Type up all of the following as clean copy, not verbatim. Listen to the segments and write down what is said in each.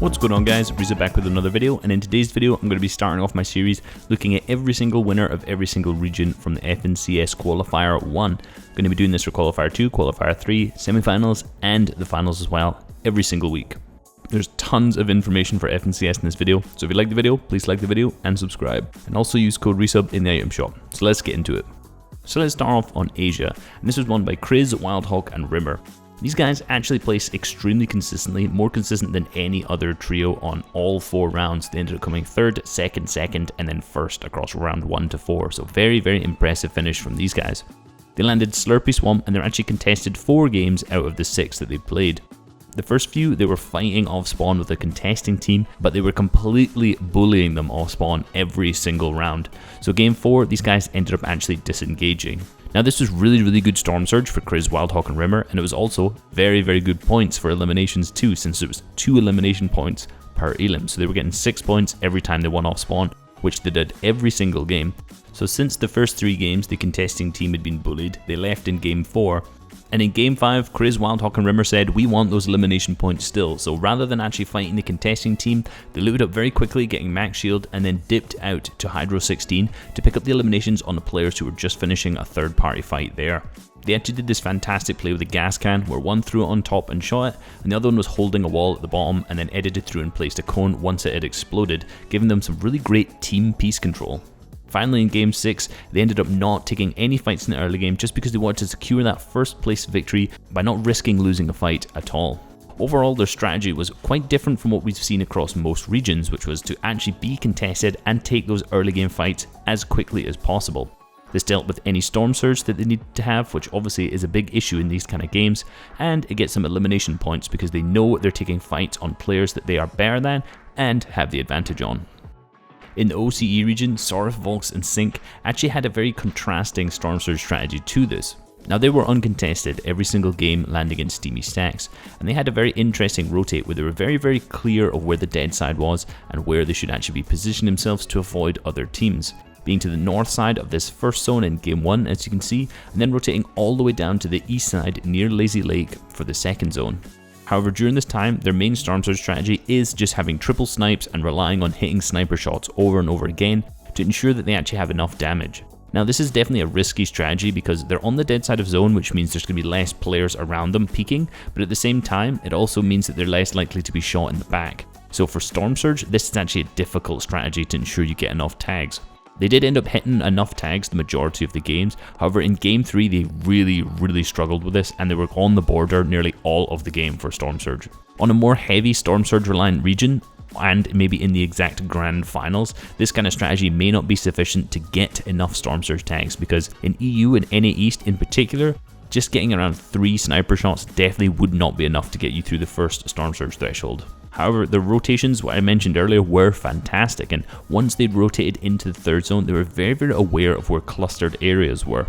What's going on guys, Reisshub back with another video, and in today's video I'm going to be starting off my series looking at every single winner of every single region from the FNCS Qualifier 1. I'm going to be doing this for Qualifier 2, Qualifier 3, semi-finals and the finals as well, every single week. There's tons of information for FNCS in this video, so if you like the video, please like the video and subscribe. And also use code Reisshub in the item shop. So let's get into it. So let's start off on Asia, and this was won by Criz, Wildhawk and Rimr. These guys actually place extremely consistently, more consistent than any other trio on all 4 rounds. They ended up coming 3rd, 2nd, 2nd, and then 1st across round 1 to 4. So very, very impressive finish from these guys. They landed Slurpy Swamp and they're actually contested 4 games out of the 6 that they played. The first few, they were fighting off spawn with a contesting team, but they were completely bullying them off spawn every single round. So game 4, these guys ended up actually disengaging. Now this was really good Storm Surge for Criz, Wildhawk and Rimr, and it was also very good points for eliminations too, since it was 2 elimination points per elim. So they were getting 6 points every time they won off spawn, which they did every single game. So since the first 3 games the contesting team had been bullied, they left in game 4. And in game 5, Criz, Wildhawk and Rimr said, we want those elimination points still. So rather than actually fighting the contesting team, they looted up very quickly, getting max shield, and then dipped out to Hydro 16 to pick up the eliminations on the players who were just finishing a third party fight there. They actually did this fantastic play with a gas can, where one threw it on top and shot it, and the other one was holding a wall at the bottom and then edited through and placed a cone once it had exploded, giving them some really great team piece control. Finally in game 6, they ended up not taking any fights in the early game just because they wanted to secure that first place victory by not risking losing a fight at all. Overall, their strategy was quite different from what we've seen across most regions, which was to actually be contested and take those early game fights as quickly as possible. This dealt with any Storm Surge that they needed to have, which obviously is a big issue in these kind of games, and it gets some elimination points because they know they're taking fights on players that they are better than and have the advantage on. In the OCE region, Sorif, Volx and Sync actually had a very contrasting Storm Surge strategy to this. Now they were uncontested every single game, landing in steamy stacks, and they had a very interesting rotate where they were very clear of where the dead side was and where they should actually be positioning themselves to avoid other teams. Being to the north side of this first zone in game 1 as you can see, and then rotating all the way down to the east side near Lazy Lake for the second zone. However, during this time, their main Storm Surge strategy is just having triple snipes and relying on hitting sniper shots over and over again to ensure that they actually have enough damage. Now this is definitely a risky strategy because they're on the dead side of zone, which means there's going to be less players around them peeking, but at the same time, it also means that they're less likely to be shot in the back. So for Storm Surge, this is actually a difficult strategy to ensure you get enough tags. They did end up hitting enough tags the majority of the games, however in game 3 they really struggled with this and they were on the border nearly all of the game for Storm Surge. On a more heavy Storm Surge reliant region, and maybe in the exact grand finals, this kind of strategy may not be sufficient to get enough Storm Surge tags because in EU and NA East in particular, just getting around 3 sniper shots definitely would not be enough to get you through the first Storm Surge threshold. However, the rotations, what I mentioned earlier, were fantastic, and once they'd rotated into the third zone, they were very aware of where clustered areas were.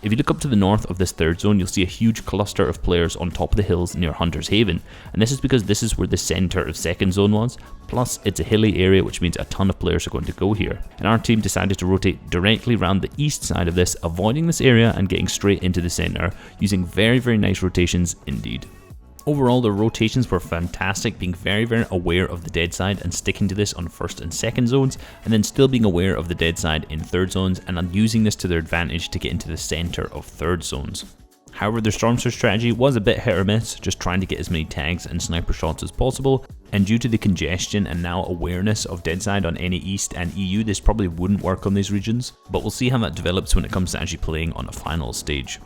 If you look up to the north of this third zone, you'll see a huge cluster of players on top of the hills near Hunter's Haven, and this is because this is where the center of second zone was, plus it's a hilly area which means a ton of players are going to go here. And our team decided to rotate directly around the east side of this, avoiding this area and getting straight into the center, using very nice rotations indeed. Overall, the rotations were fantastic, being very aware of the dead side and sticking to this on first and second zones, and then still being aware of the dead side in third zones and using this to their advantage to get into the center of third zones. However, their Storm Surge strategy was a bit hit or miss, just trying to get as many tags and sniper shots as possible, and due to the congestion and now awareness of dead side on NA East and EU, this probably wouldn't work on these regions, but we'll see how that develops when it comes to actually playing on a final stage.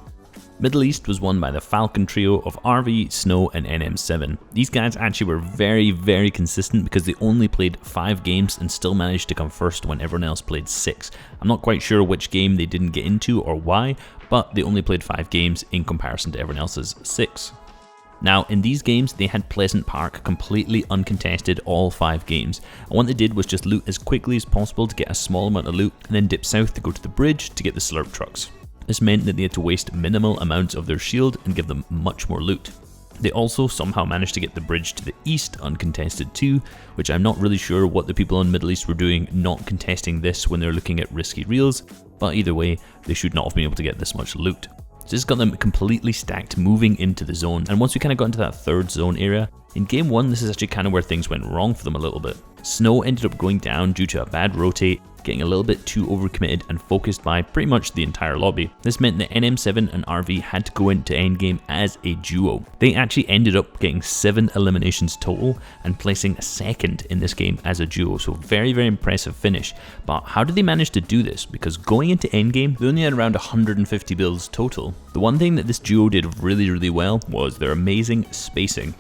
Middle East was won by the Falcon trio of RV, Snow and NM7. These guys actually were very consistent because they only played 5 games and still managed to come first when everyone else played 6. I'm not quite sure which game they didn't get into or why, but they only played 5 games in comparison to everyone else's 6. Now in these games they had Pleasant Park completely uncontested all 5 games, and what they did was just loot as quickly as possible to get a small amount of loot and then dip south to go to the bridge to get the slurp trucks. This meant that they had to waste minimal amounts of their shield and give them much more loot. They also somehow managed to get the bridge to the east uncontested too, which I'm not really sure what the people in Middle East were doing not contesting this when they're looking at risky reels, but either way, they should not have been able to get this much loot. So this got them completely stacked moving into the zone. And once we kind of got into that third zone area, in game 1, this is actually kind of where things went wrong for them a little bit. Snow ended up going down due to a bad rotate, getting a little bit too overcommitted and focused by pretty much the entire lobby. This meant that NM7 and RV had to go into endgame as a duo. They actually ended up getting 7 eliminations total and placing second in this game as a duo, so very, very impressive finish. But how did they manage to do this? Because going into endgame, they only had around 150 builds total. The one thing that this duo did really, really well was their amazing spacing.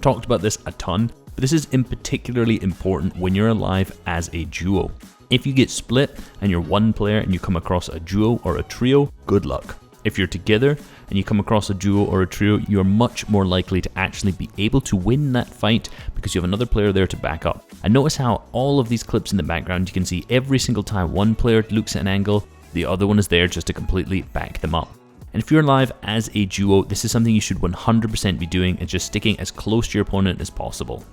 Talked about this a ton, but this is in particularly important when you're alive as a duo. If you get split and you're one player and you come across a duo or a trio, good luck. If you're together and you come across a duo or a trio, you're much more likely to actually be able to win that fight because you have another player there to back up. And notice how all of these clips in the background, you can see every single time one player looks at an angle, the other one is there just to completely back them up. And if you're live as a duo, this is something you should 100% be doing, and just sticking as close to your opponent as possible.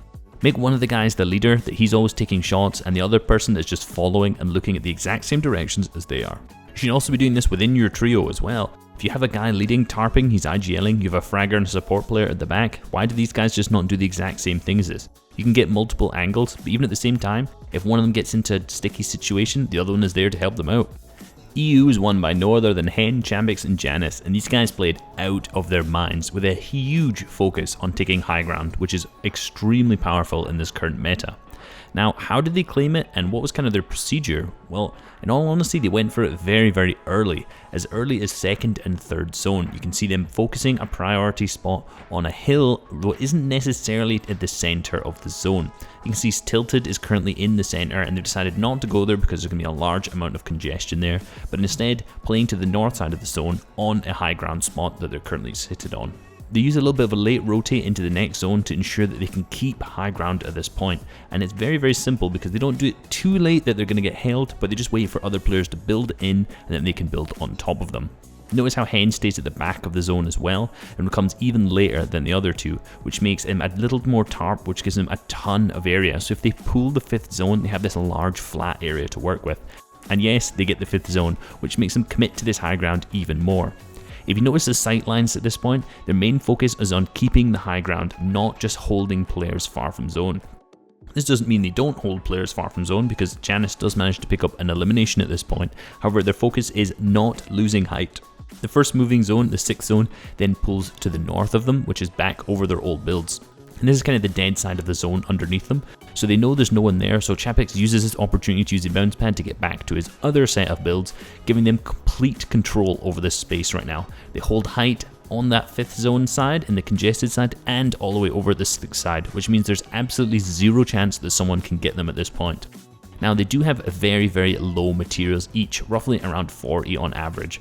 Make one of the guys the leader, that he's always taking shots, and the other person is just following and looking at the exact same directions as they are. You should also be doing this within your trio as well. If you have a guy leading, tarping, he's IGLing, you have a fragger and a support player at the back, why do these guys just not do the exact same thing as this? You can get multiple angles, but even at the same time, if one of them gets into a sticky situation, the other one is there to help them out. EU is won by no other than Hen, Chapix and JannisZ, and these guys played out of their minds with a huge focus on taking high ground, which is extremely powerful in this current meta. Now, how did they claim it, and what was kind of their procedure? Well, in all honesty, they went for it very, very early as 2nd and 3rd zone. You can see them focusing a priority spot on a hill that isn't necessarily at the center of the zone. You can see Tilted is currently in the center, and they've decided not to go there because there's going to be a large amount of congestion there, but instead playing to the north side of the zone on a high ground spot that they're currently seated on. They use a little bit of a late rotate into the next zone to ensure that they can keep high ground at this point. And it's very, very simple because they don't do it too late that they're going to get held, but they just wait for other players to build in and then they can build on top of them. Notice how Hen stays at the back of the zone as well and comes even later than the other two, which makes him a little more tarp, which gives them a ton of area. So if they pull the 5th zone, they have this large flat area to work with. And yes, they get the 5th zone, which makes them commit to this high ground even more. If you notice the sight lines at this point, their main focus is on keeping the high ground, not just holding players far from zone. This doesn't mean they don't hold players far from zone, because JannisZ does manage to pick up an elimination at this point. However, their focus is not losing height. The first moving zone, the 6th zone, then pulls to the north of them, which is back over their old builds. And this is kind of the dead side of the zone underneath them, so they know there's no one there, so Chapix uses this opportunity to use the bounce pad to get back to his other set of builds, giving them complete control over this space right now. They hold height on that 5th zone side, and the congested side, and all the way over the 6th side, which means there's absolutely zero chance that someone can get them at this point. Now, they do have very, very low materials each, roughly around 40 on average.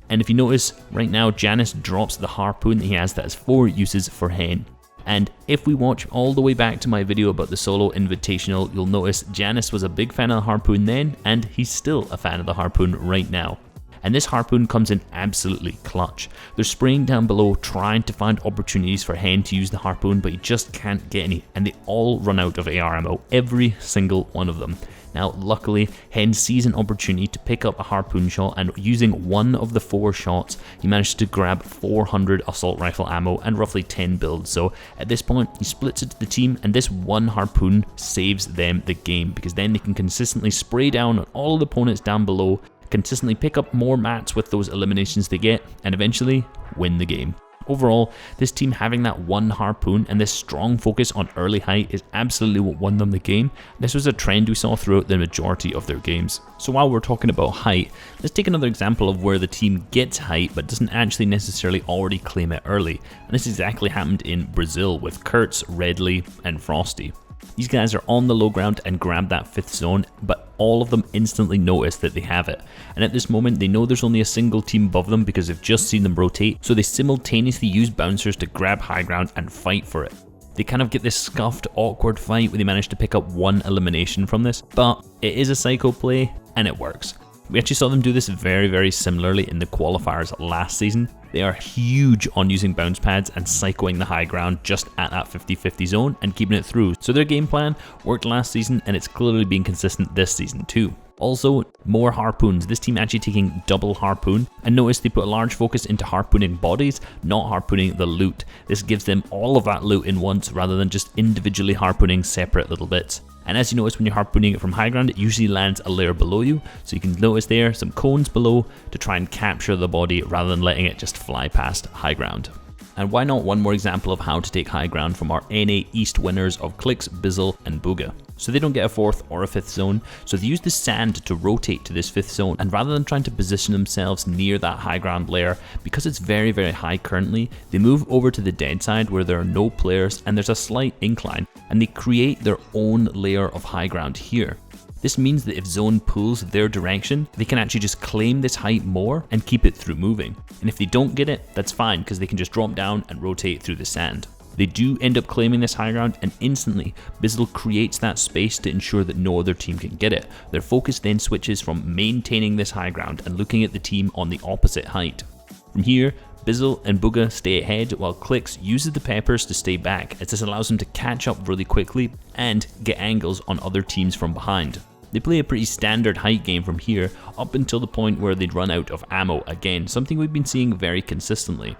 And if you notice, right now JannisZ drops the harpoon that he has that has 4 uses for Hen. And if we watch all the way back to my video about the solo invitational, you'll notice JannisZ was a big fan of the harpoon then, and he's still a fan of the harpoon right now. And this harpoon comes in absolutely clutch. They're spraying down below trying to find opportunities for Hen to use the harpoon, but he just can't get any, and they all run out of AR ammo, every single one of them. Now, luckily, Hen sees an opportunity to pick up a harpoon shot, and using one of the 4 shots, he managed to grab 400 assault rifle ammo and roughly 10 builds. So at this point, he splits it to the team, and this one harpoon saves them the game, because then they can consistently spray down on all the opponents down below, consistently pick up more mats with those eliminations they get, and eventually win the game. Overall, this team having that one harpoon and this strong focus on early height is absolutely what won them the game. This was a trend we saw throughout the majority of their games. So while we're talking about height, let's take another example of where the team gets height but doesn't actually necessarily already claim it early. And this exactly happened in Brazil with Kurtz, Redlee and Frosty. These guys are on the low ground and grab that 5th zone, but all of them instantly notice that they have it. And at this moment, they know there's only a single team above them because they've just seen them rotate, so they simultaneously use bouncers to grab high ground and fight for it. They kind of get this scuffed, awkward fight where they manage to pick up 1 elimination from this, but it is a psycho play and it works. We actually saw them do this very, very similarly in the qualifiers last season. They are huge on using bounce pads and psychoing the high ground just at that 50-50 zone and keeping it through. So their game plan worked last season, and it's clearly been consistent this season too. Also, more harpoons. This team actually taking double harpoon, and notice they put a large focus into harpooning bodies, not harpooning the loot. This gives them all of that loot in once rather than just individually harpooning separate little bits. And as you notice, when you're harpooning it from high ground, it usually lands a layer below you. So you can notice there some cones below to try and capture the body rather than letting it just fly past high ground. And why not one more example of how to take high ground from our NA East winners of Clix, Bizzle and Bugha. So they don't get a 4th or a 5th zone, so they use the sand to rotate to this 5th zone, and rather than trying to position themselves near that high ground layer, because it's very high currently, they move over to the dead side where there are no players and there's a slight incline, and they create their own layer of high ground here. This means that if zone pulls their direction, they can actually just claim this height more and keep it through moving. And if they don't get it, that's fine because they can just drop down and rotate through the sand. They do end up claiming this high ground, and instantly Bizzle creates that space to ensure that no other team can get it. Their focus then switches from maintaining this high ground and looking at the team on the opposite height. From here, Bizzle and Bugha stay ahead while Clix uses the peppers to stay back, as this allows them to catch up really quickly and get angles on other teams from behind. They play a pretty standard height game from here up until the point where they'd run out of ammo again, something we've been seeing very consistently.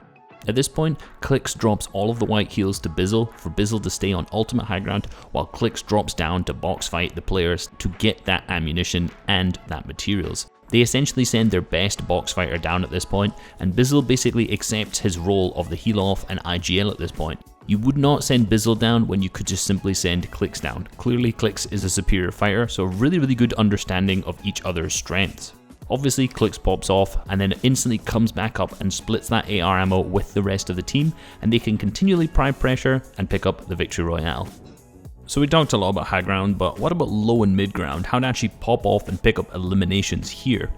At this point, Clix drops all of the white heals to Bizzle for Bizzle to stay on ultimate high ground, while Clix drops down to box fight the players to get that ammunition and that materials. They essentially send their best box fighter down at this point, and Bizzle basically accepts his role of the heal off and IGL at this point. You would not send Bizzle down when you could just simply send Clix down. Clearly Clix is a superior fighter, so really good understanding of each other's strengths. Obviously Clix pops off and then instantly comes back up and splits that AR ammo with the rest of the team, and they can continually apply pressure and pick up the victory royale. So we talked a lot about high ground, but what about low and mid ground? How to actually pop off and pick up eliminations here?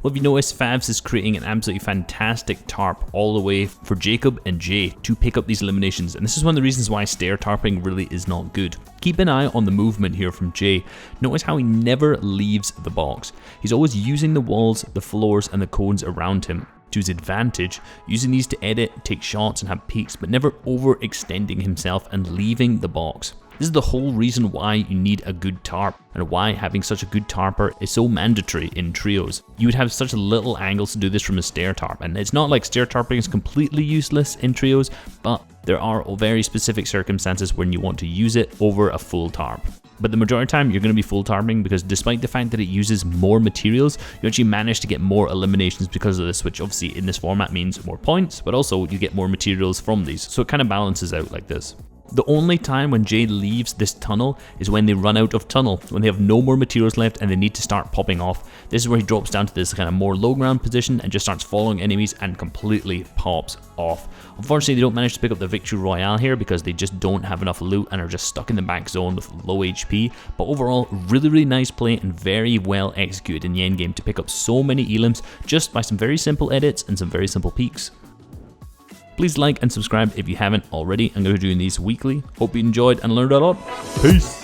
Well, if you notice, Favs is creating an absolutely fantastic tarp all the way for Jacob and Jay to pick up these eliminations, and this is one of the reasons why stair tarping really is not good. Keep an eye on the movement here from Jay. Notice how he never leaves the box. He's always using the walls, the floors and the cones around him to his advantage, using these to edit, take shots and have peeks, but never overextending himself and leaving the box. This is the whole reason why you need a good tarp, and why having such a good tarper is so mandatory in trios. You would have such little angles to do this from a stair tarp, and it's not like stair tarping is completely useless in trios, but there are very specific circumstances when you want to use it over a full tarp. But the majority of the time you're going to be full tarping, because despite the fact that it uses more materials, you actually manage to get more eliminations because of this, which obviously in this format means more points, but also you get more materials from these, so it kind of balances out like this. The only time when Jay leaves this tunnel is when they run out of tunnel, when they have no more materials left and they need to start popping off. This is where he drops down to this kind of more low ground position and just starts following enemies and completely pops off. Unfortunately, they don't manage to pick up the victory royale here because they just don't have enough loot and are just stuck in the back zone with low HP. But overall, really nice play and very well executed in the end game to pick up so many elims just by some very simple edits and some very simple peaks. Please like and subscribe if you haven't already. I'm going to be doing these weekly. Hope you enjoyed and learned a lot. Peace!